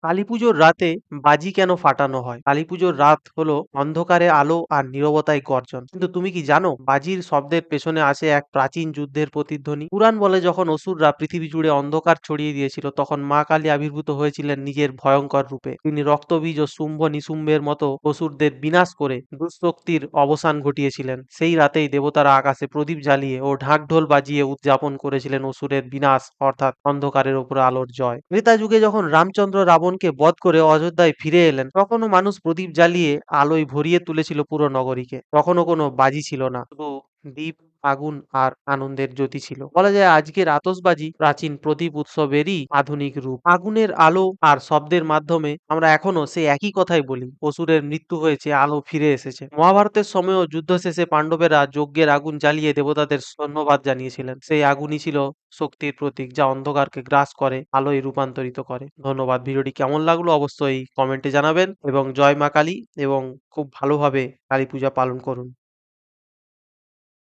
কালীপুজোর রাতে বাজি কেন ফাটানো হয়? কালীপুজোর রাত হলো অন্ধকারে আলো আর নীরবতায় গর্জন। কিন্তু তুমি কি জানো বাজির শব্দের পেছনে আছে এক প্রাচীন যুদ্ধের প্রতিধ্বনি? পুরাণ বলে যখন অসুররা পৃথিবী জুড়ে অন্ধকার ছড়িয়ে দিয়েছিল তখন মা কালী আবির্ভূত হয়েছিলেন নিজের ভয়ঙ্কর রূপে। তিনি রক্তবীজ ও শুম্ভ নিশুম্ভের মতো অসুরদের বিনাশ করে দুঃশক্তির অবসান ঘটিয়েছিলেন। সেই রাতেই দেবতারা আকাশে প্রদীপ জ্বালিয়ে ও ঢাকঢোল বাজিয়ে উদযাপন করেছিলেন অসুরের বিনাশ অর্থাৎ অন্ধকারের উপরে আলোর জয়। ত্রেতা যুগে যখন রামচন্দ্র রাবণকে বধ করে অযোধ্যায় ফিরে এলেন তখনও মানুষ প্রদীপ জ্বালিয়ে আলোয় ভরিয়ে তুলেছিল পুরো নগরীকে। তখনও কোনো বাজি ছিল না, শুধু দীপ, আগুন আর আনন্দের জ্যোতি ছিল। বলা যায় আজকের আতশবাজি প্রাচীন প্রদীপ উৎসবেরই আধুনিক রূপ। আগুনের আলো আর শব্দের মাধ্যমে আমরা এখনো সেই একই কথাই বলি, অসুরের মৃত্যু হয়েছে, আলো ফিরে এসেছে। মহাভারতের সময়ও যুদ্ধ শেষে পাণ্ডবেরা যজ্ঞের আগুন জ্বালিয়ে দেবতাদের ধন্যবাদ জানিয়েছিলেন। সেই আগুনই ছিল শক্তির প্রতীক, যা অন্ধকারকে গ্রাস করে আলোয় রূপান্তরিত করে। ধন্যবাদ। ভিডিওটি কেমন লাগলো অবশ্যই কমেন্টে জানাবেন এবং জয় মা কালী এবং খুব ভালোভাবে কালী পূজা পালন করুন।